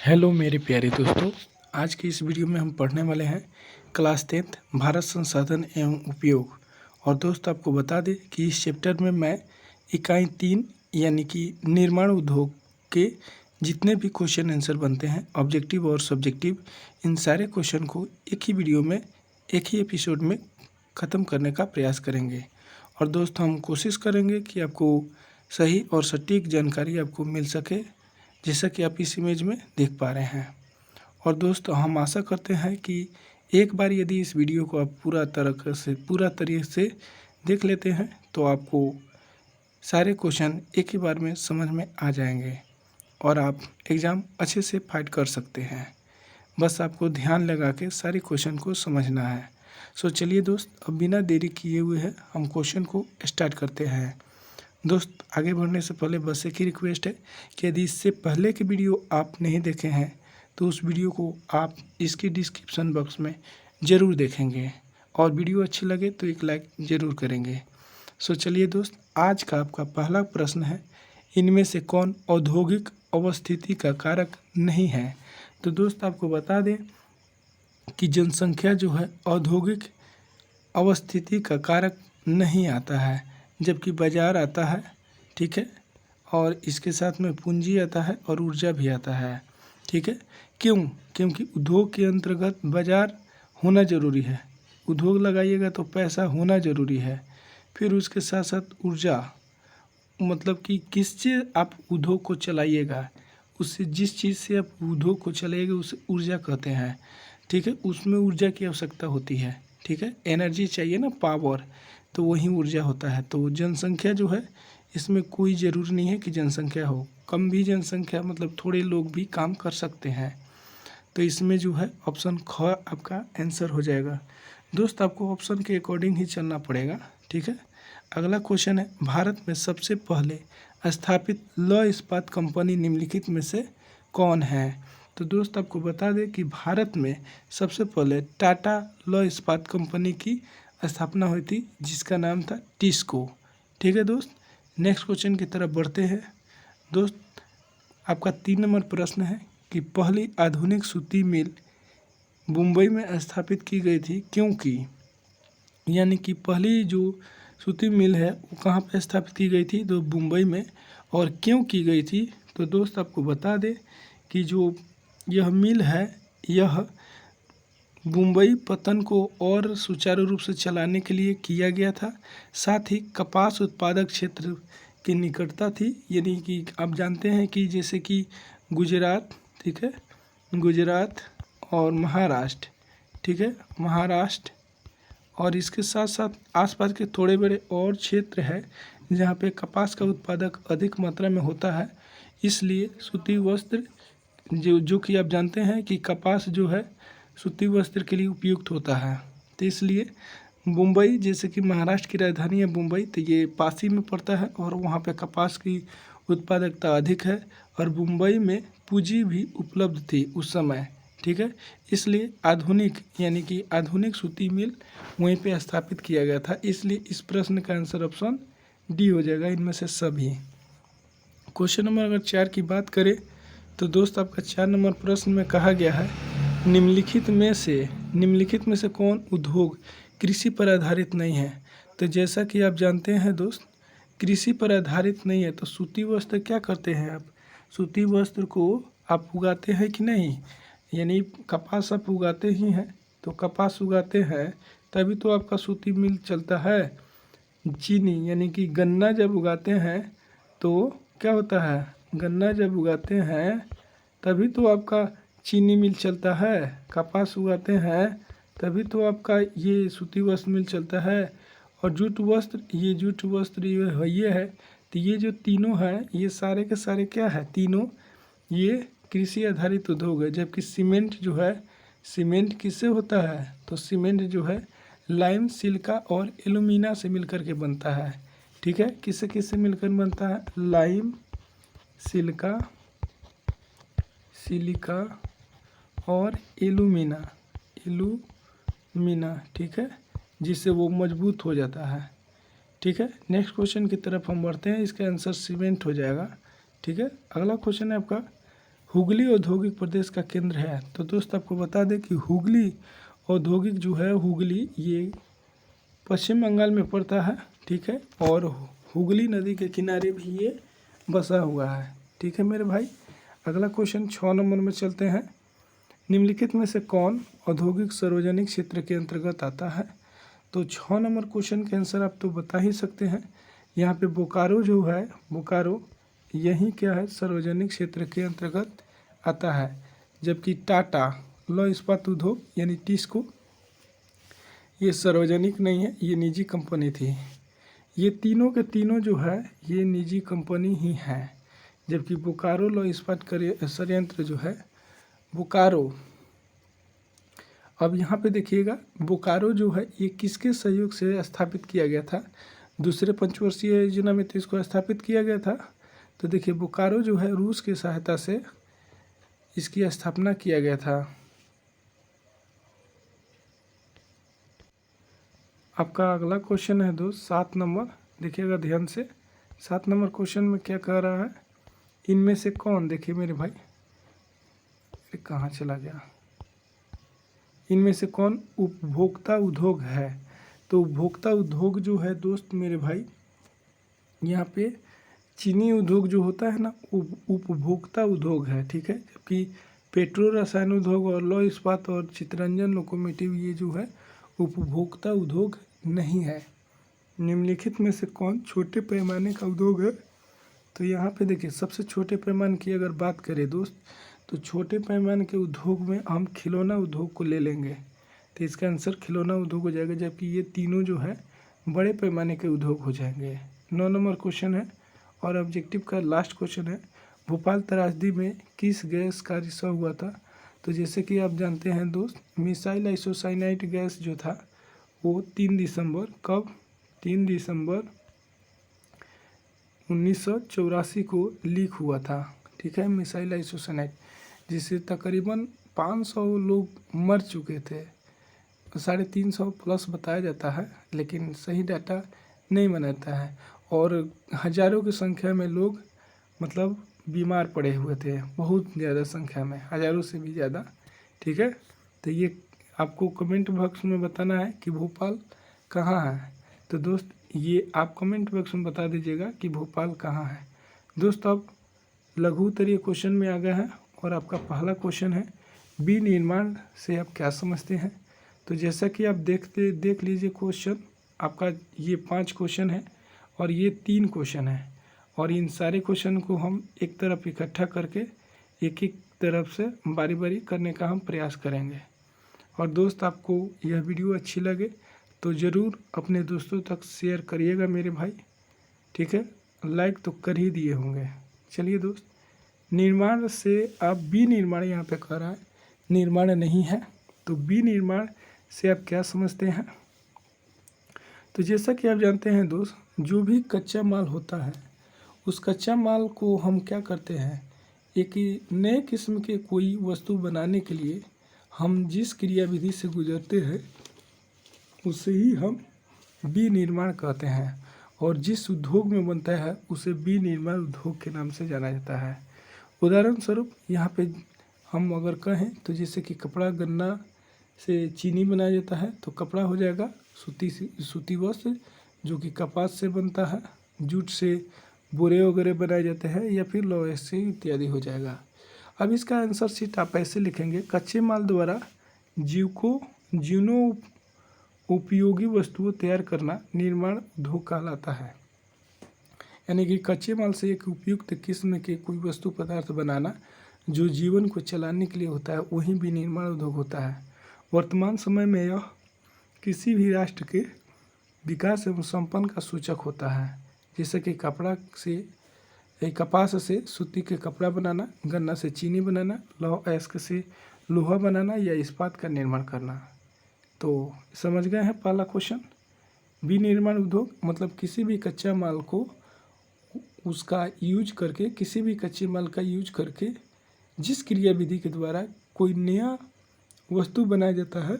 Hello मेरे प्यारे दोस्तों, आज की इस वीडियो में हम पढ़ने वाले हैं क्लास 10th भारत संसाधन एवं उपयोग। और दोस्त आपको बता दें कि इस चैप्टर में मैं इकाई 3 यानी कि निर्माण उद्योग के जितने भी क्वेश्चन आंसर बनते हैं ऑब्जेक्टिव और सब्जेक्टिव, इन सारे क्वेश्चन को एक ही वीडियो में एक ही एपिसोड में ख़त्म करने का प्रयास करेंगे। और दोस्त हम कोशिश करेंगे कि आपको सही और सटीक जानकारी आपको मिल सके, जैसा कि आप इस इमेज में देख पा रहे हैं। और दोस्तों हम आशा करते हैं कि एक बार यदि इस वीडियो को आप पूरा तरीके से देख लेते हैं तो आपको सारे क्वेश्चन एक ही बार में समझ में आ जाएंगे और आप एग्ज़ाम अच्छे से फाइट कर सकते हैं। बस आपको ध्यान लगा के सारे क्वेश्चन को समझना है। सो चलिए दोस्त, अब बिना देरी किए हुए है हम क्वेश्चन को स्टार्ट करते हैं। दोस्त आगे बढ़ने से पहले बस एक ही रिक्वेस्ट है कि यदि इससे पहले की वीडियो आप नहीं देखे हैं तो उस वीडियो को आप इसकी डिस्क्रिप्शन बॉक्स में ज़रूर देखेंगे और वीडियो अच्छी लगे तो एक लाइक ज़रूर करेंगे। सो चलिए दोस्त, आज का आपका पहला प्रश्न है, इनमें से कौन औद्योगिक अवस्थिति का कारक नहीं है। तो दोस्त आपको बता दें कि जनसंख्या जो है औद्योगिक अवस्थिति का कारक नहीं आता है, जबकि बाजार आता है, ठीक है, और इसके साथ में पूंजी आता है और ऊर्जा भी आता है, ठीक है। क्यों? क्योंकि उद्योग के अंतर्गत बाजार होना ज़रूरी है। उद्योग लगाइएगा तो पैसा होना ज़रूरी है। फिर उसके साथ साथ ऊर्जा, मतलब कि किससे आप उद्योग को चलाइएगा, उससे जिस चीज़ से आप उद्योग को चलाइएगा उसे ऊर्जा कहते हैं, ठीक है। उसमें ऊर्जा की आवश्यकता होती है, ठीक है। एनर्जी चाहिए ना, पावर, तो वही ऊर्जा होता है। तो जनसंख्या जो है इसमें कोई ज़रूरी नहीं है कि जनसंख्या हो, कम भी जनसंख्या मतलब थोड़े लोग भी काम कर सकते हैं। तो इसमें जो है ऑप्शन ख आपका आंसर हो जाएगा। दोस्त आपको ऑप्शन के अकॉर्डिंग ही चलना पड़ेगा, ठीक है। अगला क्वेश्चन है, भारत में सबसे पहले स्थापित लौह इस्पात कंपनी निम्नलिखित में से कौन है। तो दोस्त आपको बता दें कि भारत में सबसे पहले टाटा लौह इस्पात कंपनी की स्थापना हुई थी, जिसका नाम था टिस्को, ठीक है। दोस्त नेक्स्ट क्वेश्चन की तरफ बढ़ते हैं। दोस्त आपका 3 नंबर प्रश्न है कि पहली आधुनिक सूती मिल मुंबई में स्थापित की गई थी क्योंकि, यानी कि पहली जो सूती मिल है वो कहाँ पर स्थापित की गई थी, तो मुंबई में। और क्यों की गई थी, तो दोस्त आपको बता दें कि जो यह मिल है यह मुंबई पतन को और सुचारू रूप से चलाने के लिए किया गया था। साथ ही कपास उत्पादक क्षेत्र की निकटता थी, यानी कि आप जानते हैं कि जैसे कि गुजरात, ठीक है, गुजरात और महाराष्ट्र, ठीक है, महाराष्ट्र और इसके साथ साथ आसपास के थोड़े बड़े और क्षेत्र है जहाँ पे कपास का उत्पादक अधिक मात्रा में होता है। इसलिए सूती वस्त्र जो कि आप जानते हैं कि कपास जो है सूती वस्त्र के लिए उपयुक्त होता है। तो इसलिए मुंबई, जैसे कि महाराष्ट्र की राजधानी है मुंबई, तो ये पास ही में पड़ता है और वहाँ पे कपास की उत्पादकता अधिक है और मुंबई में पूंजी भी उपलब्ध थी उस समय, ठीक है। इसलिए आधुनिक, यानी कि आधुनिक सूती मिल वहीं पे स्थापित किया गया था। इसलिए इस प्रश्न का आंसर ऑप्शन डी हो जाएगा, इनमें से सभी। क्वेश्चन नंबर अगर 4 की बात करें तो दोस्त आपका 4 नंबर प्रश्न में कहा गया है, निम्नलिखित में से कौन उद्योग कृषि पर आधारित नहीं है। तो जैसा कि आप जानते हैं दोस्त, कृषि पर आधारित नहीं है तो सूती वस्त्र क्या करते हैं आप, सूती वस्त्र को आप उगाते हैं कि नहीं, यानी कपास आप उगाते ही हैं। तो कपास उगाते हैं तभी तो आपका सूती मिल चलता है। चीनी यानी कि गन्ना जब उगाते हैं तो क्या होता है, गन्ना जब उगाते हैं तभी तो आपका चीनी मिल चलता है। कपास उगाते हैं तभी तो आपका ये सूती वस्त्र मिल चलता है। और जूट वस्त्र ये है। तो ये जो तीनों हैं ये सारे के सारे क्या है, तीनों ये कृषि आधारित उद्योग है। जबकि सीमेंट जो है, सीमेंट किससे होता है, तो सीमेंट जो है लाइम, सिलिका और एल्यूमिना से मिलकर के बनता है, ठीक है। किससे किससे मिलकर बनता है, लाइम, सिलिका और एल्यूमिना, ठीक है, जिससे वो मजबूत हो जाता है, ठीक है। नेक्स्ट क्वेश्चन की तरफ हम बढ़ते हैं, इसका आंसर सीमेंट हो जाएगा, ठीक है। अगला क्वेश्चन है आपका, हुगली औद्योगिक प्रदेश का केंद्र है। तो दोस्त आपको बता दें कि हुगली औद्योगिक जो है, हुगली ये पश्चिम बंगाल में पड़ता है, ठीक है। और हुगली नदी के किनारे भी ये बसा हुआ है, ठीक है मेरे भाई। अगला क्वेश्चन 6 नंबर में चलते हैं। निम्नलिखित में से कौन औद्योगिक सार्वजनिक क्षेत्र के अंतर्गत आता है? तो 6 नंबर क्वेश्चन के आंसर आप तो बता ही सकते हैं। यहाँ पे बोकारो जो है, बोकारो यही क्या है, सार्वजनिक क्षेत्र के अंतर्गत आता है। जबकि टाटा लौह इस्पात उद्योग यानी टिस्को ये सार्वजनिक नहीं है, ये निजी कंपनी थी। ये तीनों के तीनों जो है ये निजी कंपनी ही है। जबकि बोकारो लौह इस्पात संयंत्र जो है, बोकारो, अब यहाँ पे देखिएगा बोकारो जो है ये किसके सहयोग से स्थापित किया गया था? दूसरे पंचवर्षीय योजना में तो इसको स्थापित किया गया था। तो देखिए बोकारो जो है रूस की सहायता से इसकी स्थापना किया गया था। आपका अगला क्वेश्चन है दोस्त 7 नंबर, देखिएगा ध्यान से। 7 नंबर क्वेश्चन में क्या कह रहा है, इनमें से कौन, देखिए मेरे भाई कहाँ चला गया, इनमें से कौन उपभोक्ता उद्योग है? तो उपभोक्ता उद्योग जो है दोस्त मेरे भाई, यहाँ पे चीनी उद्योग जो होता है ना, उपभोक्ता उद्योग है, ठीक है। जबकि पेट्रो रसायन उद्योग और लौह इस्पात और चितरंजन लोकोमोटिव ये जो है उपभोक्ता उद्योग नहीं है। निम्नलिखित में से कौन छोटे पैमाने का उद्योग है? तो यहाँ पे देखिए सबसे छोटे पैमाने की अगर बात करें दोस्त, तो छोटे पैमाने के उद्योग में हम खिलौना उद्योग को ले लेंगे। तो इसका आंसर खिलौना उद्योग हो जाएगा। जबकि ये तीनों जो है बड़े पैमाने के उद्योग हो जाएंगे। 9 नंबर क्वेश्चन है और ऑब्जेक्टिव का लास्ट क्वेश्चन है। भोपाल त्रासदी में किस गैस का रिसाव हुआ था? तो जैसे कि आप जानते हैं दोस्त, मिसाइल आइसोसाइनाइड गैस जो था वो 3 दिसंबर, कब, 3 दिसंबर 1984 को लीक हुआ था, ठीक है, मिसाइल आइसोसाइनाइड, जिससे तकरीबन 500 लोग मर चुके थे। 350 प्लस बताया जाता है, लेकिन सही डाटा नहीं बनाता है। और हज़ारों की संख्या में लोग मतलब बीमार पड़े हुए थे, बहुत ज़्यादा संख्या में, हज़ारों से भी ज़्यादा, ठीक है। तो ये आपको कमेंट बॉक्स में बताना है कि भोपाल कहाँ है। तो दोस्त ये आप कमेंट बॉक्स में बता दीजिएगा कि भोपाल कहाँ है। दोस्त अब लघु उत्तरीय क्वेश्चन में आ गया है और आपका पहला क्वेश्चन है, विनिर्माण से आप क्या समझते हैं? तो जैसा कि आप देख लीजिए क्वेश्चन, आपका ये 5 क्वेश्चन है और ये 3 क्वेश्चन है। और इन सारे क्वेश्चन को हम एक तरफ इकट्ठा करके एक एक तरफ से बारी बारी करने का हम प्रयास करेंगे। और दोस्त आपको यह वीडियो अच्छी लगे तो ज़रूर अपने दोस्तों तक शेयर करिएगा मेरे भाई, ठीक है। लाइक तो कर ही दिए होंगे। चलिए दोस्त, निर्माण से आप विनिर्माण यहाँ पे कह रहा है, निर्माण नहीं है। तो विनिर्माण से आप क्या समझते हैं? तो जैसा कि आप जानते हैं दोस्त, जो भी कच्चा माल होता है उस कच्चा माल को हम क्या करते हैं, एक नए किस्म के कोई वस्तु बनाने के लिए हम जिस क्रिया विधि से गुजरते हैं उसे ही हम विनिर्माण कहते हैं। और जिस उद्योग में बनता है उसे विनिर्माण उद्योग के नाम से जाना जाता है। उदाहरण स्वरूप यहाँ पे हम अगर कहें तो जैसे कि कपड़ा, गन्ना से चीनी बनाया जाता है तो कपड़ा हो जाएगा सूती वस्त्र जो कि कपास से बनता है, जूट से बोरे वगैरह बनाए जाते हैं, या फिर लोहे से इत्यादि हो जाएगा। अब इसका आंसर शीट आप ऐसे लिखेंगे, कच्चे माल द्वारा जीवनो उपयोगी वस्तुओं तैयार करना निर्माण उद्योग कहलाता है। यानी कि कच्चे माल से एक उपयुक्त किस्म के कोई वस्तु पदार्थ बनाना जो जीवन को चलाने के लिए होता है, वही विनिर्माण उद्योग होता है। वर्तमान समय में यह किसी भी राष्ट्र के विकास एवं संपन्न का सूचक होता है। जैसे कि कपास से सूती के कपड़ा बनाना, गन्ना से चीनी बनाना, लौह अयस्क से लोहा बनाना या इस्पात का निर्माण करना। तो समझ गए हैं पहला क्वेश्चन। विनिर्माण उद्योग मतलब किसी भी कच्चा माल को उसका यूज करके, किसी भी कच्चे माल का यूज करके जिस क्रिया विधि के द्वारा कोई नया वस्तु बनाया जाता है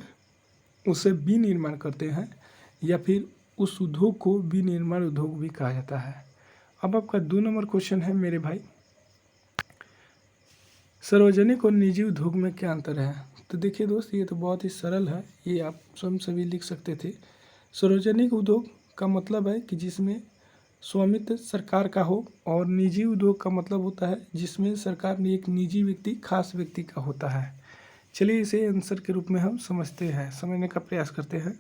उसे विनिर्माण करते हैं, या फिर उस उद्योग को विनिर्माण उद्योग भी कहा जाता है। अब आपका 2 नंबर क्वेश्चन है मेरे भाई, सार्वजनिक और निजी उद्योग में क्या अंतर है? तो देखिए दोस्त, ये तो बहुत ही सरल है, ये आप स्वयं सभी लिख सकते थे। सार्वजनिक उद्योग का मतलब है कि जिसमें स्वामित्व सरकार का हो, और निजी उद्योग का मतलब होता है जिसमें सरकार ने एक निजी व्यक्ति, खास व्यक्ति का होता है। चलिए इसे आंसर के रूप में हम समझने का प्रयास करते हैं।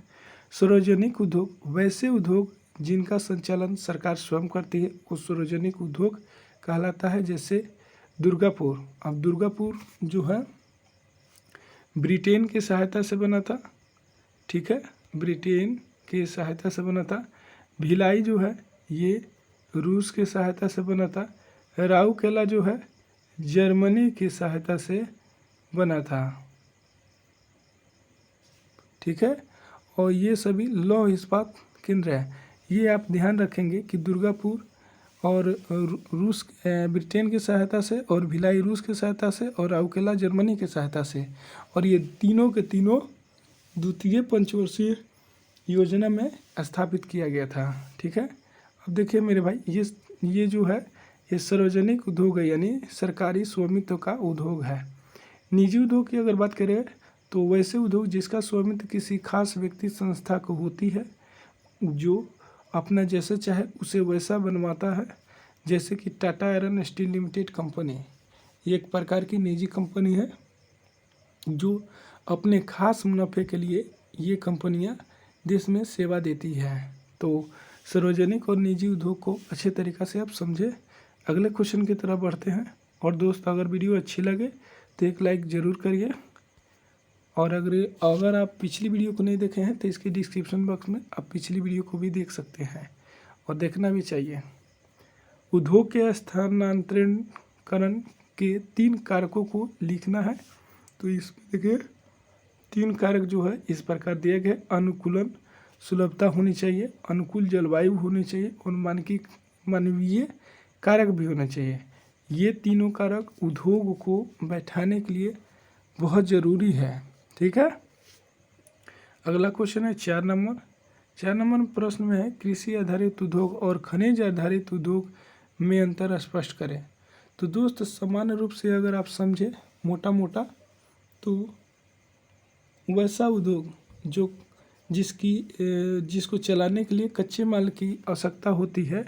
सार्वजनिक उद्योग वैसे उद्योग जिनका संचालन सरकार स्वयं करती है, वो सार्वजनिक उद्योग कहलाता है। जैसे दुर्गापुर, अब दुर्गापुर जो है ब्रिटेन की सहायता से बना था, ठीक है, ब्रिटेन की सहायता से बना था। भिलाई जो है ये रूस की सहायता से बना था। राउरकेला जो है जर्मनी की सहायता से बना था, ठीक है। और ये सभी लौह इस्पात केंद्र है। ये आप ध्यान रखेंगे कि दुर्गापुर और रूस ब्रिटेन की सहायता से, और भिलाई रूस की सहायता से, और राउरकेला जर्मनी की सहायता से, और ये तीनों के तीनों द्वितीय पंचवर्षीय योजना में स्थापित किया गया था, ठीक है। अब देखिए मेरे भाई, ये जो है ये सार्वजनिक उद्योग है, यानी सरकारी स्वामित्व का उद्योग है। निजी उद्योग की अगर बात करें तो वैसे उद्योग जिसका स्वामित्व किसी खास व्यक्ति संस्था को होती है, जो अपना जैसा चाहे उसे वैसा बनवाता है। जैसे कि Tata iron steel limited company, ये एक प्रकार की निजी कंपनी है जो अपने खास मुनाफे के लिए ये कंपनियां देश में सेवा देती है। तो सार्वजनिक और निजी उद्योग को अच्छे तरीक़ा से आप समझे। अगले क्वेश्चन की तरफ बढ़ते हैं। और दोस्त, अगर वीडियो अच्छी लगे तो एक लाइक ज़रूर करिए, और अगर आप पिछली वीडियो को नहीं देखे हैं तो इसके डिस्क्रिप्शन बॉक्स में आप पिछली वीडियो को भी देख सकते हैं, और देखना भी चाहिए। उद्योग के स्थानांतरणकरण के 3 कारकों को लिखना है। तो इसमें देखिए 3 कारक जो है इस प्रकार दिए गए। अनुकूलन, सुलभता होनी चाहिए, अनुकूल जलवायु होनी चाहिए, और मानवीय कारक भी होना चाहिए। ये तीनों कारक उद्योग को बैठाने के लिए बहुत ज़रूरी है, ठीक है। अगला क्वेश्चन है 4 नंबर। 4 नंबर प्रश्न में है कृषि आधारित उद्योग और खनिज आधारित उद्योग में अंतर स्पष्ट करें। तो दोस्त, सामान्य रूप से अगर आप समझे मोटा मोटा, तो वैसा उद्योग जिसको चलाने के लिए कच्चे माल की आवश्यकता होती है,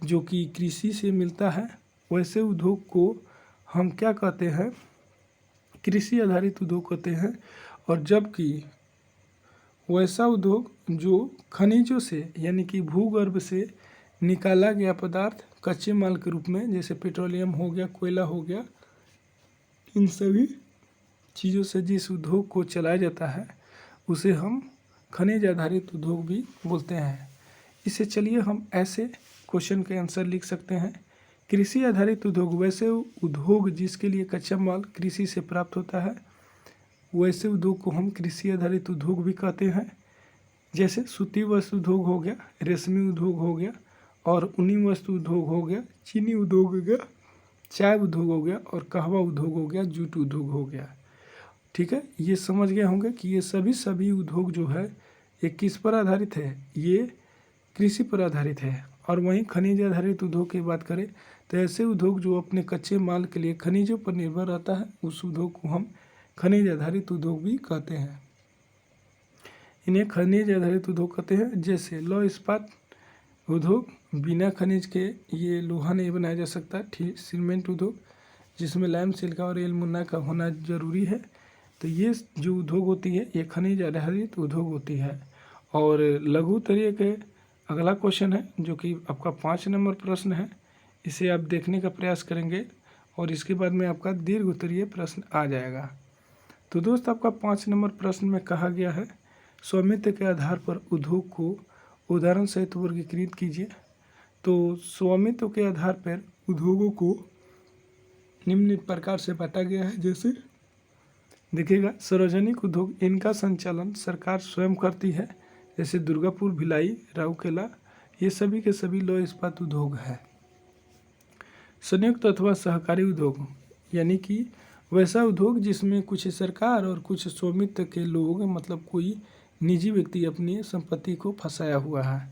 जो कि कृषि से मिलता है, वैसे उद्योग को हम क्या कहते हैं? कृषि आधारित उद्योग कहते हैं। और जबकि वैसा उद्योग जो खनिजों से, यानी कि भूगर्भ से निकाला गया पदार्थ कच्चे माल के रूप में, जैसे पेट्रोलियम हो गया, कोयला हो गया, इन सभी चीज़ों से जिस उद्योग को चलाया जाता है उसे हम खनिज आधारित उद्योग भी बोलते हैं। इसे चलिए हम ऐसे क्वेश्चन के आंसर लिख सकते हैं। कृषि आधारित उद्योग वैसे उद्योग जिसके लिए कच्चा माल कृषि से प्राप्त होता है, वैसे उद्योग को हम कृषि आधारित उद्योग भी कहते हैं। जैसे सूती वस्त्र उद्योग हो गया, रेशमी उद्योग हो गया, और ऊनी वस्त्र उद्योग हो गया, चीनी उद्योग हो गया, चाय उद्योग हो गया, और कहवा उद्योग हो गया, जूट उद्योग हो गया, ठीक है। ये समझ गए होंगे कि ये सभी उद्योग जो है ये किस पर आधारित है? ये कृषि पर आधारित है। और वहीं खनिज आधारित उद्योग की बात करें तो ऐसे उद्योग जो अपने कच्चे माल के लिए खनिजों पर निर्भर रहता है, उस उद्योग को हम खनिज आधारित उद्योग भी कहते हैं। इन्हें खनिज आधारित उद्योग कहते हैं। जैसे लौह इस्पात उद्योग, बिना खनिज के ये लोहा नहीं बनाया जा सकता। ठीक, सीमेंट उद्योग जिसमें लाइम, सिलिका और एल्युमिनियम का होना जरूरी है। तो ये जो उद्योग होती है ये खनिज आधारित उद्योग होती है। और लघु उत्तरीय के अगला क्वेश्चन है जो कि आपका 5 नंबर प्रश्न है। इसे आप देखने का प्रयास करेंगे और इसके बाद में आपका दीर्घ उत्तरीय प्रश्न आ जाएगा। तो दोस्त, आपका 5 नंबर प्रश्न में कहा गया है स्वामित्व के आधार पर उद्योग को उदाहरण सहित वर्गीकृत कीजिए। तो स्वामित्व के आधार पर उद्योगों को निम्न प्रकार से बांटा गया है। जैसे देखिएगा, सार्वजनिक उद्योग, इनका संचालन सरकार स्वयं करती है। जैसे दुर्गापुर, भिलाई, राउरकेला, ये सभी के सभी लौह इस्पात उद्योग है। संयुक्त अथवा सहकारी उद्योग, यानी कि वैसा उद्योग जिसमें कुछ सरकार और कुछ स्वामित्व के लोग, मतलब कोई निजी व्यक्ति अपनी संपत्ति को फंसाया हुआ है।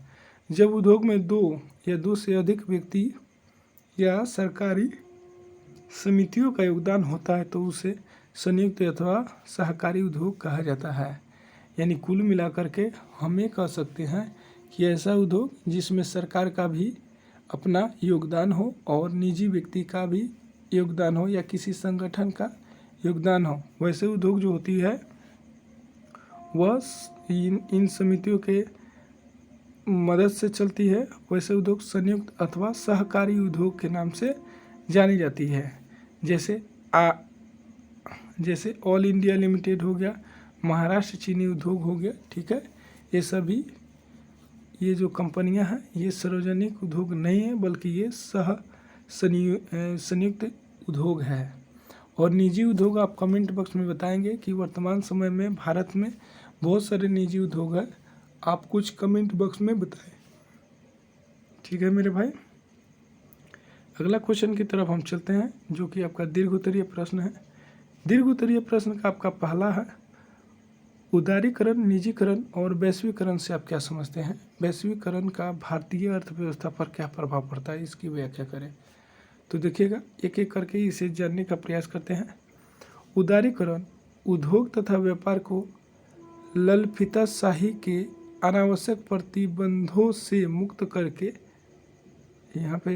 जब उद्योग में 2 या 2 से अधिक व्यक्ति या सरकारी समितियों का योगदान होता है तो उसे संयुक्त अथवा सहकारी उद्योग कहा जाता है। यानी कुल मिलाकर के हम ये कह सकते हैं कि ऐसा उद्योग जिसमें सरकार का भी अपना योगदान हो और निजी व्यक्ति का भी योगदान हो या किसी संगठन का योगदान हो, वैसे उद्योग जो होती है वह इन समितियों के मदद से चलती है। वैसे उद्योग संयुक्त अथवा सहकारी उद्योग के नाम से जानी जाती है। जैसे ऑल इंडिया लिमिटेड हो गया, महाराष्ट्र चीनी उद्योग हो गया, ठीक है। ये सभी ये जो कंपनियां हैं ये सार्वजनिक उद्योग नहीं है बल्कि ये संयुक्त उद्योग है। और निजी उद्योग आप कमेंट बॉक्स में बताएंगे कि वर्तमान समय में भारत में बहुत सारे निजी उद्योग हैं, आप कुछ कमेंट बॉक्स में बताएं, ठीक है मेरे भाई। अगला क्वेश्चन की तरफ हम चलते हैं जो कि आपका दीर्घ उत्तरीय प्रश्न है। दीर्घ उत्तरीय प्रश्न का आपका पहला है, उदारीकरण, निजीकरण और वैश्वीकरण से आप क्या समझते हैं? वैश्वीकरण का भारतीय अर्थव्यवस्था पर क्या प्रभाव पड़ता है, इसकी व्याख्या करें। तो देखिएगा एक एक करके इसे जानने का प्रयास करते हैं। उदारीकरण उद्योग तथा व्यापार को ललफिताशाही के अनावश्यक प्रतिबंधों से मुक्त करके यहाँ पे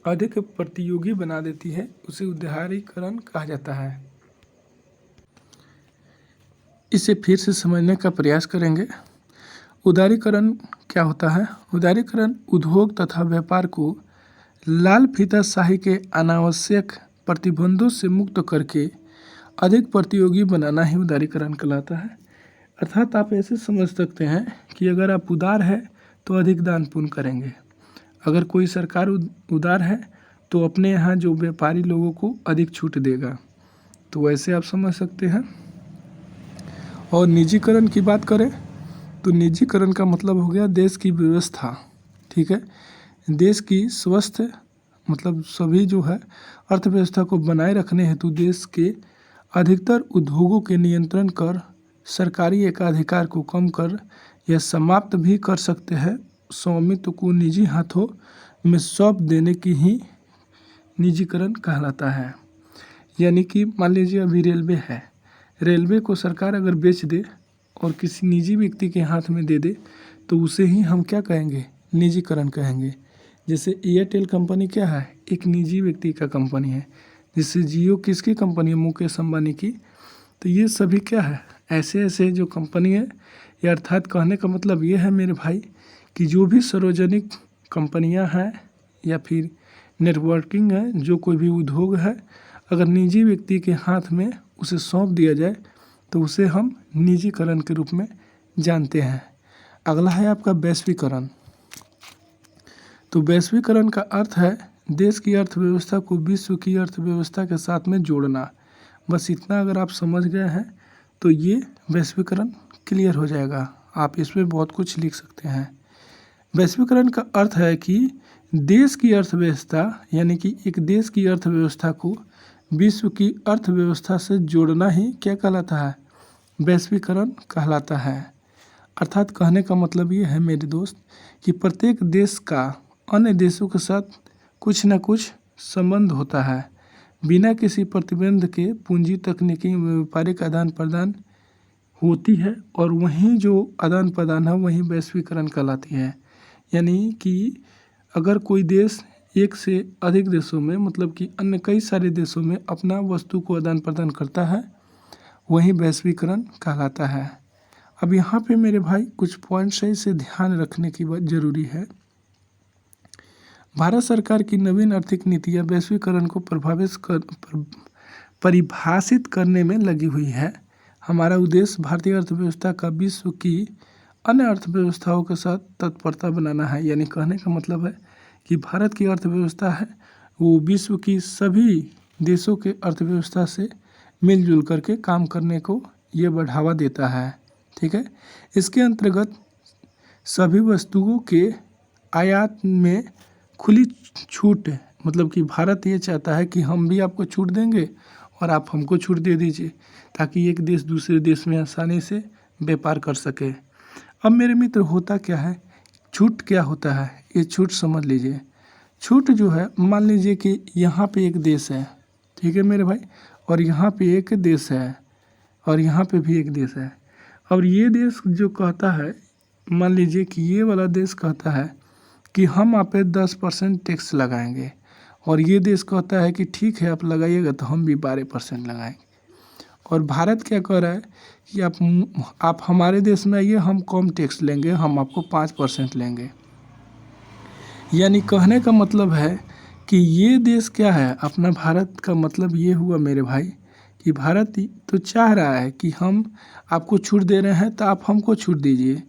अधिक प्रतियोगी बना देती है, उसे उदारीकरण कहा जाता है। इसे फिर से समझने का प्रयास करेंगे। उदारीकरण क्या होता है? उदारीकरण उद्योग तथा व्यापार को लाल फीताशाही के अनावश्यक प्रतिबंधों से मुक्त करके अधिक प्रतियोगी बनाना ही उदारीकरण कहलाता है। अर्थात आप ऐसे समझ सकते हैं कि अगर आप उदार है तो अधिक दान पुण्य करेंगे, अगर कोई सरकार उदार है तो अपने यहाँ जो व्यापारी लोगों को अधिक छूट देगा, तो वैसे आप समझ सकते हैं। और निजीकरण की बात करें तो निजीकरण का मतलब हो गया देश की व्यवस्था, ठीक है। देश की स्वस्थ मतलब सभी जो है अर्थव्यवस्था को बनाए रखने हेतु देश के अधिकतर उद्योगों के नियंत्रण कर सरकारी एकाधिकार को कम कर या समाप्त भी कर सकते हैं। स्वामित्व को निजी हाथों में सौंप देने की ही निजीकरण कहलाता है। यानी कि मान लीजिए अभी रेलवे है, रेलवे को सरकार अगर बेच दे और किसी निजी व्यक्ति के हाथ में दे दे तो उसे ही हम क्या कहेंगे? निजीकरण कहेंगे। जैसे एयरटेल कंपनी क्या है? एक निजी व्यक्ति का कंपनी है। जैसे जियो किसकी कंपनी है? मुकेश अंबानी की। तो ये सभी क्या है? ऐसे ऐसे जो कंपनी है, या अर्थात कहने का मतलब ये है मेरे भाई कि जो भी सार्वजनिक कंपनियां हैं या फिर नेटवर्किंग है, जो कोई भी उद्योग है, अगर निजी व्यक्ति के हाथ में उसे सौंप दिया जाए तो उसे हम निजीकरण के रूप में जानते हैं। अगला है आपका वैश्वीकरण। तो वैश्वीकरण का अर्थ है देश की अर्थव्यवस्था को विश्व की अर्थव्यवस्था के साथ में जोड़ना। बस इतना अगर आप समझ गए हैं तो ये वैश्वीकरण क्लियर हो जाएगा। आप इसमें बहुत कुछ लिख सकते हैं। वैश्वीकरण का अर्थ है कि देश की अर्थव्यवस्था यानी कि एक देश की अर्थव्यवस्था को विश्व की अर्थव्यवस्था से जोड़ना ही क्या कहलाता है? वैश्वीकरण कहलाता है। अर्थात कहने का मतलब ये है मेरे दोस्त कि प्रत्येक देश का अन्य देशों के साथ कुछ न कुछ संबंध होता है। बिना किसी प्रतिबंध के पूंजी, तकनीकी, व्यापारिक आदान प्रदान होती है और वहीं जो आदान प्रदान है वहीं वैश्वीकरण कहलाती है। यानी कि अगर कोई देश एक से अधिक देशों में मतलब कि अन्य कई सारे देशों में अपना वस्तु को आदान प्रदान करता है, वही वैश्वीकरण कहलाता है। अब यहाँ पे मेरे भाई कुछ पॉइंट्स है, इसे ध्यान रखने की बात जरूरी है। भारत सरकार की नवीन आर्थिक नीतियाँ वैश्वीकरण को परिभाषित करने में लगी हुई है। हमारा उद्देश्य भारतीय अर्थव्यवस्था का विश्व की अन्य अर्थव्यवस्थाओं के साथ तत्परता बनाना है। यानी कहने का मतलब है कि भारत की अर्थव्यवस्था है वो विश्व की सभी देशों के अर्थव्यवस्था से मिलजुल करके काम करने को ये बढ़ावा देता है, ठीक है। इसके अंतर्गत सभी वस्तुओं के आयात में खुली छूट मतलब कि भारत ये चाहता है कि हम भी आपको छूट देंगे और आप हमको छूट दे दीजिए ताकि एक देश दूसरे देश में आसानी से व्यापार कर सके। अब मेरे मित्र होता क्या है, छूट क्या होता है ये छूट समझ लीजिए। छूट जो है, मान लीजिए कि यहाँ पे एक देश है, ठीक है मेरे भाई, और यहाँ पे एक देश है, और यहाँ पे भी एक देश है। और ये देश जो कहता है, मान लीजिए कि ये वाला देश कहता है कि हम आप पे 10% टैक्स लगाएंगे, और ये देश कहता है कि ठीक है आप लगाइएगा तो हम भी 12% लगाएंगे। और भारत क्या कह रहा है कि आप हमारे देश में आइए, हम कम टैक्स लेंगे, हम आपको 5% लेंगे। यानी कहने का मतलब है कि ये देश क्या है, अपना भारत का मतलब ये हुआ मेरे भाई कि भारत तो चाह रहा है कि हम आपको छूट दे रहे हैं तो आप हमको छूट दीजिए,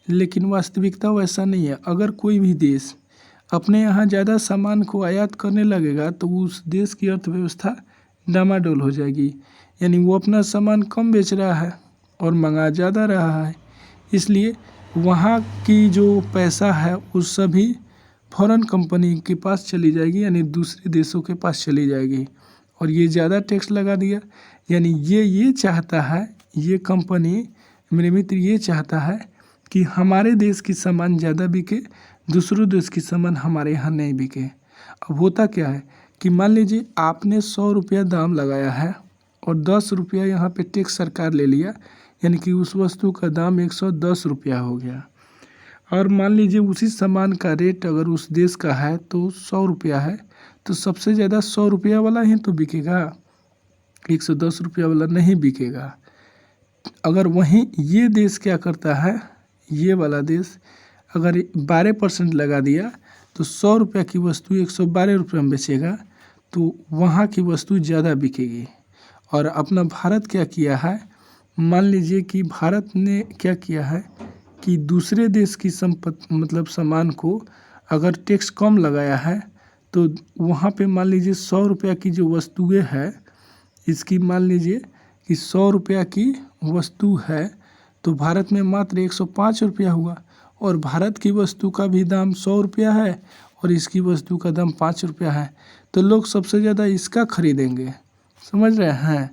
लेकिन वास्तविकता वैसा नहीं है। अगर कोई भी देश अपने यहाँ ज़्यादा सामान को आयात करने लगेगा तो उस देश की अर्थव्यवस्था डामाडोल हो जाएगी। यानी वो अपना सामान कम बेच रहा है और मंगा ज़्यादा रहा है, इसलिए वहाँ की जो पैसा है उस सभी फॉरेन कंपनी के पास चली जाएगी, यानी दूसरे देशों के पास चली जाएगी। और ये ज़्यादा टैक्स लगा दिया, यानी ये चाहता है, ये कंपनी मेरे मित्र ये चाहता है कि हमारे देश की सामान ज़्यादा बिके, दूसरों देश की सामान हमारे यहाँ नहीं बिके। अब होता क्या है कि मान लीजिए आपने 100 रुपया दाम लगाया है और 10 रुपया यहाँ पे टैक्स सरकार ले लिया, यानी कि उस वस्तु का दाम 110 रुपया हो गया। और मान लीजिए उसी सामान का रेट अगर उस देश का है तो 100 रुपया है, तो सबसे ज़्यादा 100 रुपया वाला ही तो बिकेगा, 110 रुपया वाला नहीं बिकेगा। अगर वहीं ये देश क्या करता है, ये वाला देश अगर 12% लगा दिया तो 100 रुपया की वस्तु 112 रुपये में बेचेगा, तो वहाँ की वस्तु ज़्यादा बिकेगी। और अपना भारत क्या किया है, मान लीजिए कि भारत ने क्या किया है कि दूसरे देश की संपत्ति मतलब सामान को अगर टैक्स कम लगाया है तो वहाँ पे मान लीजिए 100 रुपया की जो वस्तुएं है, इसकी मान लीजिए कि 100 रुपया की वस्तु है तो भारत में मात्र 105 रुपया हुआ, और भारत की वस्तु का भी दाम 100 रुपया है और इसकी वस्तु का दाम 5 रुपया है, तो लोग सबसे ज़्यादा इसका खरीदेंगे। समझ रहे हैं,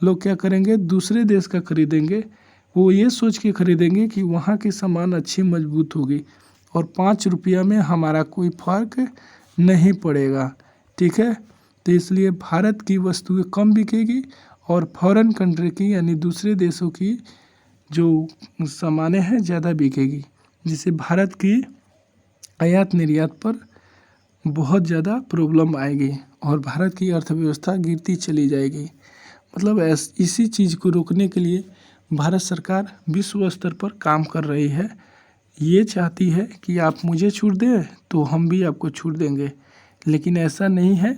लोग क्या करेंगे, दूसरे देश का खरीदेंगे। वो ये सोच के खरीदेंगे कि वहाँ की सामान अच्छी मजबूत होगी और 5 रुपया में हमारा कोई फर्क नहीं पड़ेगा, ठीक है। तो इसलिए भारत की वस्तुएं कम बिकेगी और फॉरेन कंट्री की यानी दूसरे देशों की जो सामानें हैं ज़्यादा बिकेगी, जिससे भारत की आयात निर्यात पर बहुत ज़्यादा प्रॉब्लम आएगी और भारत की अर्थव्यवस्था गिरती चली जाएगी। मतलब इसी चीज़ को रोकने के लिए भारत सरकार विश्व स्तर पर काम कर रही है। ये चाहती है कि आप मुझे छूट दें तो हम भी आपको छूट देंगे, लेकिन ऐसा नहीं है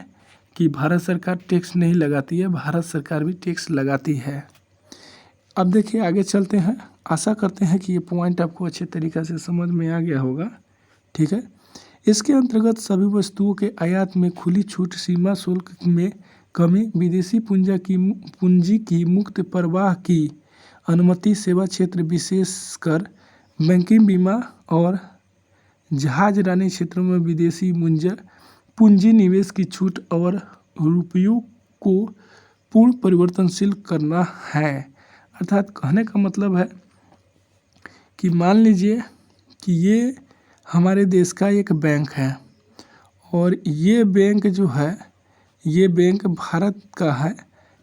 कि भारत सरकार टैक्स नहीं लगाती है, भारत सरकार भी टैक्स लगाती है। अब देखिए आगे चलते हैं, आशा करते हैं कि ये पॉइंट आपको अच्छे तरीक़े से समझ में आ गया होगा, ठीक है। इसके अंतर्गत सभी वस्तुओं के आयात में खुली छूट, सीमा शुल्क में कमी, विदेशी पूंजी की मुक्त प्रवाह की अनुमति, सेवा क्षेत्र विशेषकर बैंकिंग, बीमा और जहाजरानी क्षेत्रों में विदेशी पूंजी निवेश की छूट और रुपयों को पूर्ण परिवर्तनशील करना है। अर्थात कहने का मतलब है कि मान लीजिए कि ये हमारे देश का एक बैंक है और ये बैंक जो है, ये बैंक भारत का है,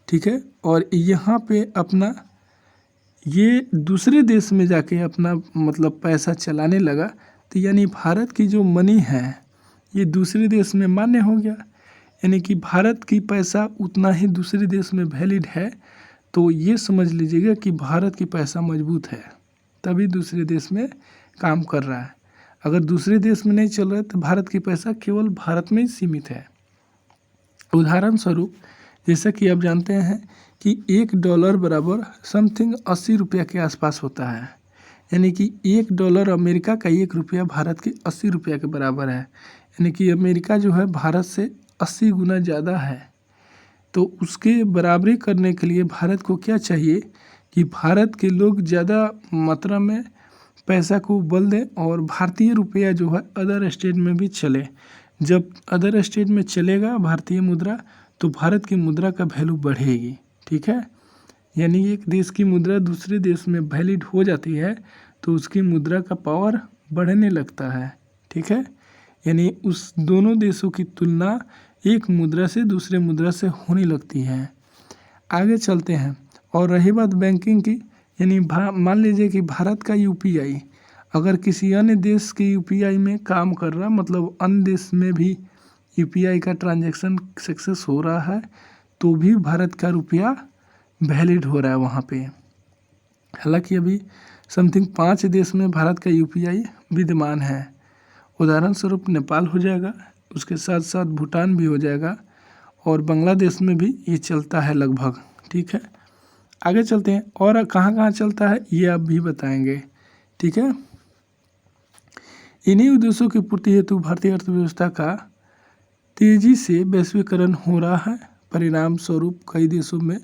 ठीक है। और यहाँ पे अपना ये दूसरे देश में जाके अपना मतलब पैसा चलाने लगा, तो यानी भारत की जो मनी है ये दूसरे देश में मान्य हो गया, यानी कि भारत की पैसा उतना ही दूसरे देश में वैलिड है। तो ये समझ लीजिएगा कि भारत की पैसा मजबूत है, तभी दूसरे देश में काम कर रहा है। अगर दूसरे देश में नहीं चल रहा है तो भारत की पैसा केवल भारत में ही सीमित है। उदाहरण स्वरूप जैसा कि आप जानते हैं कि $1 बराबर समथिंग 80 रुपया के आसपास होता है, यानी कि $1 अमेरिका का 1 रुपया भारत के 80 रुपया के बराबर है, यानी कि अमेरिका जो है भारत से 80 गुना ज़्यादा है। तो उसके बराबरी करने के लिए भारत को क्या चाहिए कि भारत के लोग ज़्यादा मात्रा में पैसा को बल दें और भारतीय रुपया जो है अदर स्टेट में भी चले। जब अदर स्टेट में चलेगा भारतीय मुद्रा तो भारत की मुद्रा का वैल्यू बढ़ेगी, ठीक है। यानी एक देश की मुद्रा दूसरे देश में वैलिड हो जाती है तो उसकी मुद्रा का पावर बढ़ने लगता है, ठीक है। यानी उस दोनों देशों की तुलना एक मुद्रा से दूसरे मुद्रा से होने लगती है। आगे चलते हैं। और रही बात बैंकिंग की, यानी मान लीजिए कि भारत का यूपीआई अगर किसी अन्य देश के यूपीआई में काम कर रहा, मतलब अन्य देश में भी यूपीआई का ट्रांजैक्शन सक्सेस हो रहा है, तो भी भारत का रुपया वैलिड हो रहा है वहाँ पे। हालांकि अभी समथिंग 5 देश में भारत का यूपीआई विद्यमान है। उदाहरण स्वरूप नेपाल हो जाएगा, उसके साथ साथ भूटान भी हो जाएगा, और बांग्लादेश में भी ये चलता है लगभग। ठीक है, आगे चलते हैं। और कहाँ कहाँ चलता है ये आप भी बताएंगे। ठीक है, इन्हीं उद्देश्यों की पूर्ति हेतु भारतीय अर्थव्यवस्था का तेजी से वैश्वीकरण हो रहा है। परिणाम स्वरूप कई देशों में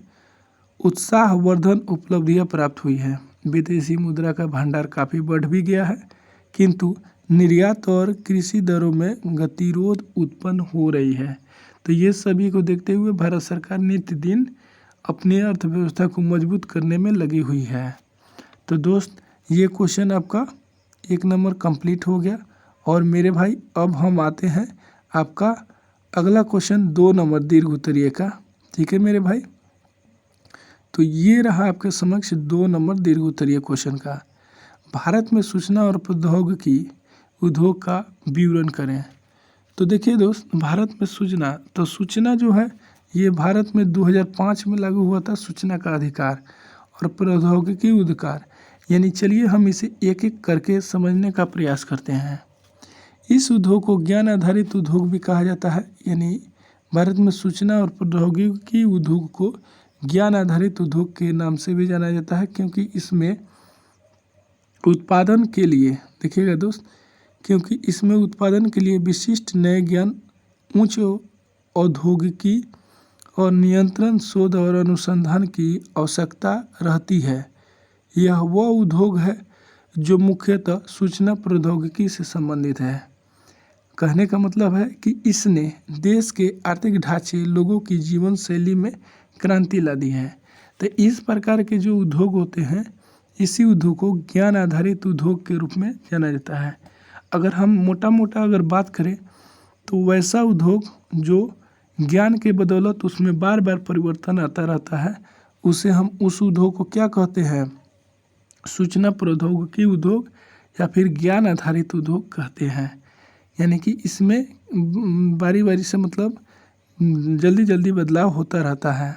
उत्साहवर्धन उपलब्धियां प्राप्त हुई है। विदेशी मुद्रा का भंडार काफ़ी बढ़ भी गया है, किंतु निर्यात और कृषि दरों में गतिरोध उत्पन्न हो रही है। तो ये सभी को देखते हुए भारत सरकार नित्य दिन अपनी अर्थव्यवस्था को मजबूत करने में लगी हुई है। तो दोस्त, ये क्वेश्चन आपका 1 नंबर कंप्लीट हो गया। और मेरे भाई अब हम आते हैं आपका अगला क्वेश्चन 2 नंबर दीर्घ उत्तरीय का। ठीक है मेरे भाई, तो ये रहा आपके समक्ष 2 नंबर दीर्घ उत्तरीय क्वेश्चन का। भारत में सूचना और प्रौद्योगिकी उद्योग का विवरण करें। तो देखिए दोस्त, भारत में सूचना जो है ये भारत में 2005 में लागू हुआ था, सूचना का अधिकार और प्रौद्योगिकी अधिकार। यानी चलिए हम इसे एक एक करके समझने का प्रयास करते हैं। इस उद्योग को ज्ञान आधारित उद्योग भी कहा जाता है। यानी भारत में सूचना और प्रौद्योगिकी उद्योग को ज्ञान आधारित उद्योग के नाम से भी जाना जाता है, क्योंकि इसमें उत्पादन के लिए, देखिएगा दोस्त, क्योंकि इसमें उत्पादन के लिए विशिष्ट नए ज्ञान, उच्च औद्योगिकी और नियंत्रण, शोध और अनुसंधान की आवश्यकता रहती है। यह वह उद्योग है जो मुख्यतः सूचना प्रौद्योगिकी से संबंधित है। कहने का मतलब है कि इसने देश के आर्थिक ढांचे, लोगों की जीवन शैली में क्रांति ला दी है। तो इस प्रकार के जो उद्योग होते हैं, इसी उद्योग को ज्ञान आधारित उद्योग के रूप में जाना जाता है। अगर हम मोटा अगर बात करें तो वैसा उद्योग जो ज्ञान के बदौलत उसमें बार बार परिवर्तन आता रहता है, उसे हम उस उद्योग को क्या कहते हैं? सूचना प्रौद्योगिकी उद्योग या फिर ज्ञान आधारित उद्योग कहते हैं। यानी कि इसमें बारी बारी से, मतलब जल्दी जल्दी बदलाव होता रहता है।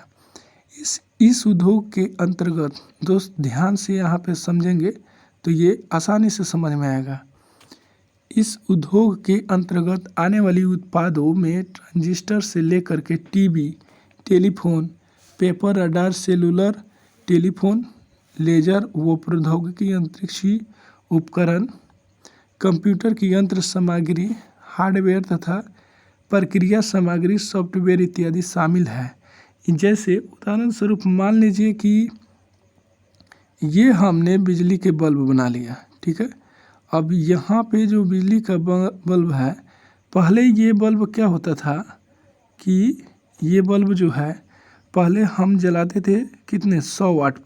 इस उद्योग के अंतर्गत दोस्त ध्यान से यहाँ पे समझेंगे तो ये आसानी से समझ में आएगा। इस उद्योग के अंतर्गत आने वाली उत्पादों में ट्रांजिस्टर से लेकर के TV, telephone, paper, radar, cellular telephone, laser व प्रौद्योगिकी अंतरिक्षी उपकरण, कंप्यूटर की यंत्र सामग्री, हार्डवेयर तथा प्रक्रिया सामग्री, सॉफ्टवेयर इत्यादि शामिल है। जैसे उदाहरण स्वरूप मान लीजिए कि ये हमने बिजली के बल्ब बना लिया। ठीक है, अब यहाँ पे जो बिजली का बल्ब है, पहले ये बल्ब क्या होता था कि ये बल्ब जो है पहले हम जलाते थे कितने 100 वाट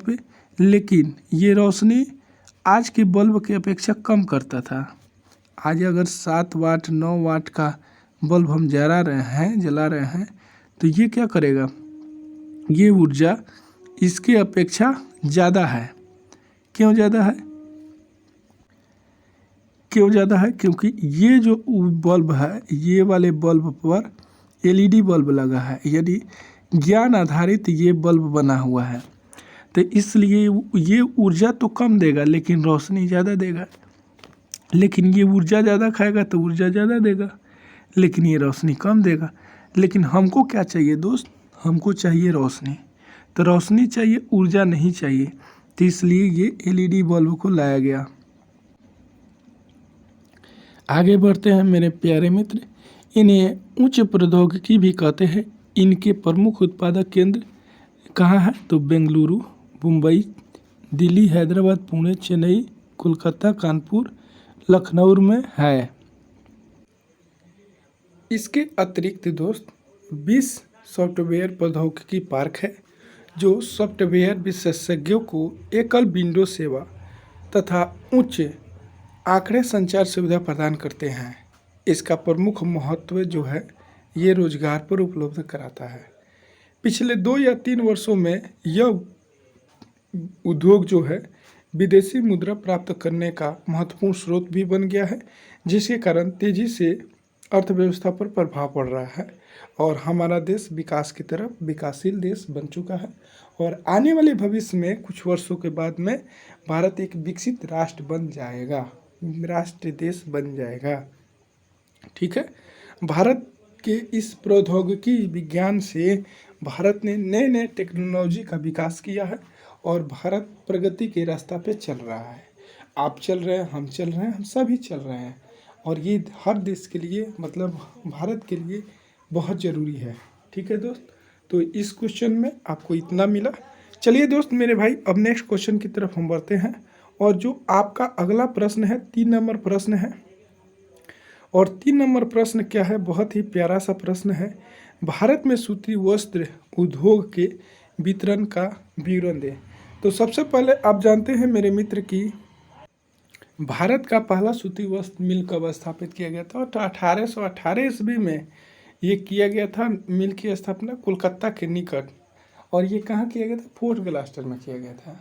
पे, लेकिन ये रोशनी आज के बल्ब की अपेक्षा कम करता था। आज अगर 7 वाट 9 वाट का बल्ब हम जला रहे हैं तो ये क्या करेगा, ये ऊर्जा इसके अपेक्षा ज़्यादा है। क्यों ज़्यादा है? क्योंकि ये जो बल्ब है, ये वाले बल्ब पर एलईडी बल्ब लगा है, यानी ज्ञान आधारित ये बल्ब बना हुआ है। तो इसलिए ये ऊर्जा तो कम देगा लेकिन रोशनी ज़्यादा देगा। लेकिन ये ऊर्जा ज़्यादा खाएगा तो ऊर्जा ज़्यादा देगा, लेकिन ये रोशनी कम देगा। लेकिन हमको क्या चाहिए दोस्त? हमको चाहिए रोशनी। तो रोशनी चाहिए, ऊर्जा नहीं चाहिए, तो इसलिए ये एलईडी बल्ब को लाया गया। आगे बढ़ते हैं मेरे प्यारे मित्र। इन्हें उच्च प्रौद्योगिकी भी कहते हैं। इनके प्रमुख उत्पादक केंद्र कहाँ है? तो बेंगलुरु, मुंबई, दिल्ली, हैदराबाद, पुणे, चेन्नई, कोलकाता, कानपुर, लखनऊ में है। इसके अतिरिक्त दोस्त 20 सॉफ्टवेयर प्रौद्योगिकी पार्क है, जो सॉफ्टवेयर विशेषज्ञों को एकल विंडो सेवा तथा उच्च आंकड़े संचार सुविधा प्रदान करते हैं। इसका प्रमुख महत्व जो है ये रोजगार पर उपलब्ध कराता है। पिछले 2 या 3 वर्षों में यह उद्योग जो है विदेशी मुद्रा प्राप्त करने का महत्वपूर्ण स्रोत भी बन गया है, जिसके कारण तेजी से अर्थव्यवस्था पर प्रभाव पड़ रहा है और हमारा देश विकास की तरफ विकासशील देश बन चुका है। और आने वाले भविष्य में कुछ वर्षों के बाद में भारत एक विकसित राष्ट्र बन जाएगा, राष्ट्र देश बन जाएगा। ठीक है, भारत के इस प्रौद्योगिकी विज्ञान से भारत ने नए नए टेक्नोलॉजी का विकास किया है और भारत प्रगति के रास्ता पे चल रहा है। आप चल रहे हैं, हम चल रहे हैं, हम सभी चल रहे हैं और ये हर देश के लिए मतलब भारत के लिए बहुत ज़रूरी है। ठीक है दोस्त, तो इस क्वेश्चन में आपको इतना मिला। चलिए दोस्त मेरे भाई, अब नेक्स्ट क्वेश्चन की तरफ हम बढ़ते हैं और जो आपका अगला प्रश्न है 3 नंबर प्रश्न है। और 3 नंबर प्रश्न क्या है, बहुत ही प्यारा सा प्रश्न है। भारत में सूती वस्त्र उद्योग के वितरण का विवरण दें। तो सबसे पहले आप जानते हैं मेरे मित्र कि भारत का पहला सूती वस्त्र मिल कब स्थापित किया गया था, तो 1818 ईस्वी में ये किया गया था। मिल की स्थापना कोलकाता के निकट, और ये कहाँ किया गया था, फोर्ट ग्लास्टर में किया गया था।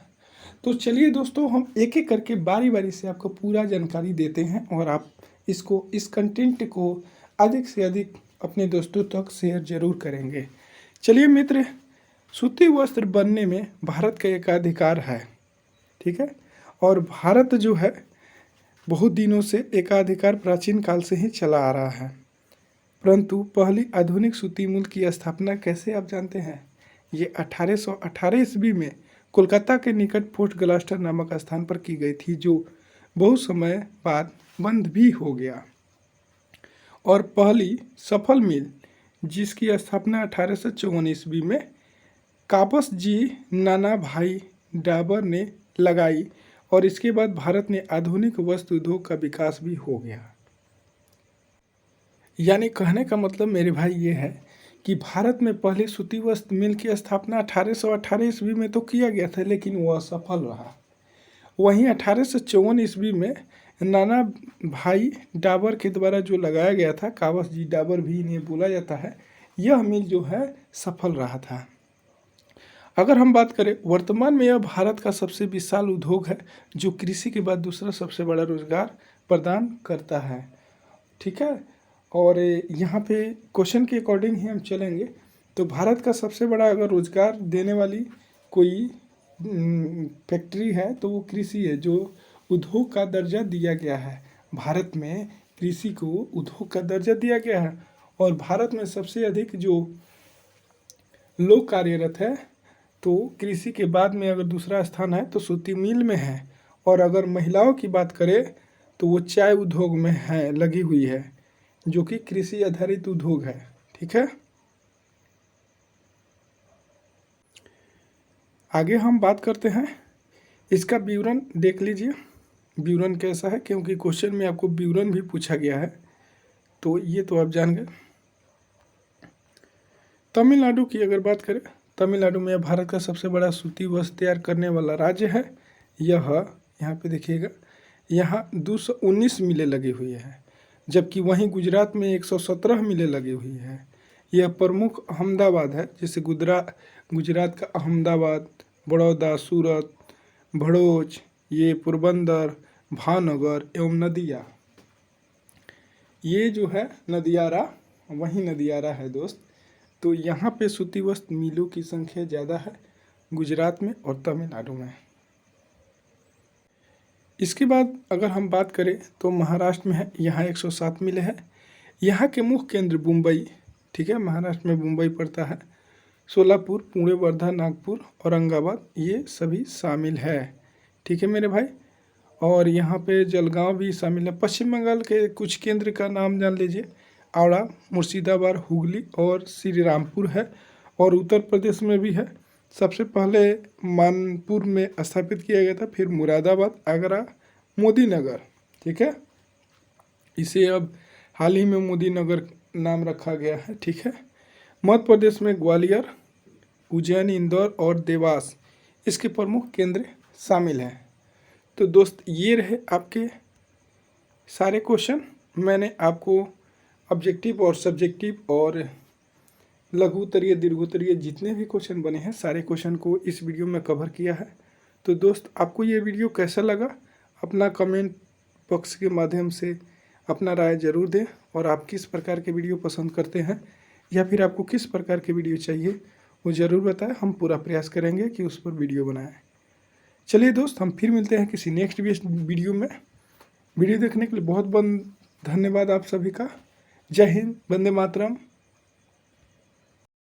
तो चलिए दोस्तों, हम एक एक करके बारी बारी से आपको पूरा जानकारी देते हैं और आप इस कंटेंट को अधिक से अधिक अपने दोस्तों तक शेयर जरूर करेंगे। चलिए मित्र, सूती वस्त्र बनने में भारत का एकाधिकार है। ठीक है, और भारत जो है बहुत दिनों से एकाधिकार प्राचीन काल से ही चला आ रहा है। परंतु पहली आधुनिक सूती मिल की स्थापना कैसे आप जानते हैं, ये 1818 ईस्वी में कोलकाता के निकट फोर्ट ग्लास्टर नामक स्थान पर की गई थी, जो बहुत समय बाद बंद भी हो गया। और पहली सफल मिल जिसकी स्थापना 1854 ईस्वी में काबस जी नाना भाई डाबर ने लगाई और इसके बाद भारत ने आधुनिक वस्त्र उद्योग का विकास भी हो गया। यानी कहने का मतलब मेरे भाई ये है कि भारत में पहले सूती वस्त्र मिल की स्थापना 1818 ईस्वी में तो किया गया था, लेकिन वह असफल रहा। वहीं 1854 ईस्वी में नाना भाई डाबर के द्वारा जो लगाया गया था, काबस जी डाबर भी इन्हें बोला जाता है, यह मिल जो है सफल रहा था। अगर हम बात करें वर्तमान में, यह भारत का सबसे विशाल उद्योग है जो कृषि के बाद दूसरा सबसे बड़ा रोजगार प्रदान करता है। ठीक है, और यहाँ पे क्वेश्चन के अकॉर्डिंग ही हम चलेंगे तो भारत का सबसे बड़ा अगर रोजगार देने वाली कोई फैक्ट्री है तो वो कृषि है, जो उद्योग का दर्जा दिया गया है। भारत में कृषि को उद्योग का दर्जा दिया गया है और भारत में सबसे अधिक जो लोग कार्यरत है, तो कृषि के बाद में अगर दूसरा स्थान है तो सूती मिल में है। और अगर महिलाओं की बात करें तो वो चाय उद्योग में है, लगी हुई है, जो कि कृषि आधारित उद्योग है। ठीक है, आगे हम बात करते हैं, इसका विवरण देख लीजिए। विवरण कैसा है, क्योंकि क्वेश्चन में आपको विवरण भी पूछा गया है, तो ये तो आप जान गए। तमिलनाडु की अगर बात करें, तमिलनाडु में भारत का सबसे बड़ा सूती वस्त्र तैयार करने वाला राज्य है। यह यहाँ पे देखिएगा, यहाँ 219 मिलें लगी हुई है, जबकि वहीं गुजरात में 117 मिलें लगी हुई है। यह प्रमुख अहमदाबाद है, जैसे गुजरात का अहमदाबाद, बड़ौदा, सूरत, भड़ोच, ये पोरबंदर, भावनगर एवं नदिया, ये जो है नदियारा, वहीं नदियारा है दोस्त। तो यहाँ पे सूती वस्त्र मिलों की संख्या ज़्यादा है गुजरात में और तमिलनाडु में। इसके बाद अगर हम बात करें तो महाराष्ट्र में है, यहाँ 107 मिलें हैं। यहाँ के मुख्य केंद्र मुंबई, ठीक है, महाराष्ट्र में मुंबई पड़ता है, सोलापुर, पुणे, वर्धा, नागपुर, औरंगाबाद, ये सभी शामिल है। ठीक है मेरे भाई, और यहाँ पे जलगांव भी शामिल है। पश्चिम बंगाल के कुछ केंद्र का नाम जान लीजिए, आवड़ा, मुर्शिदाबाद, हुगली और श्री रामपुर है। और उत्तर प्रदेश में भी है, सबसे पहले मानपुर में स्थापित किया गया था, फिर मुरादाबाद, आगरा, मोदी नगर। ठीक है, इसे अब हाल ही में मोदी नगर नाम रखा गया है। ठीक है, मध्य प्रदेश में ग्वालियर, उज्जैन, इंदौर और देवास इसके प्रमुख केंद्र शामिल हैं। तो दोस्त ये रहे आपके सारे क्वेश्चन मैंने आपको ऑब्जेक्टिव और सब्जेक्टिव और लघु उत्तरीय दीर्घ उत्तरीय जितने भी क्वेश्चन बने हैं सारे क्वेश्चन को इस वीडियो में कवर किया है। तो दोस्त आपको ये वीडियो कैसा लगा अपना कमेंट बॉक्स के माध्यम से अपना राय ज़रूर दें, और आप किस प्रकार के वीडियो पसंद करते हैं या फिर आपको किस प्रकार के वीडियो चाहिए वो ज़रूर बताएं। हम पूरा प्रयास करेंगे कि उस पर वीडियो बनाएं। चलिए दोस्त, हम फिर मिलते हैं किसी नेक्स्ट वीडियो में। वीडियो देखने के लिए बहुत बहुत धन्यवाद आप सभी का। जय हिंद, वंदे मातरम।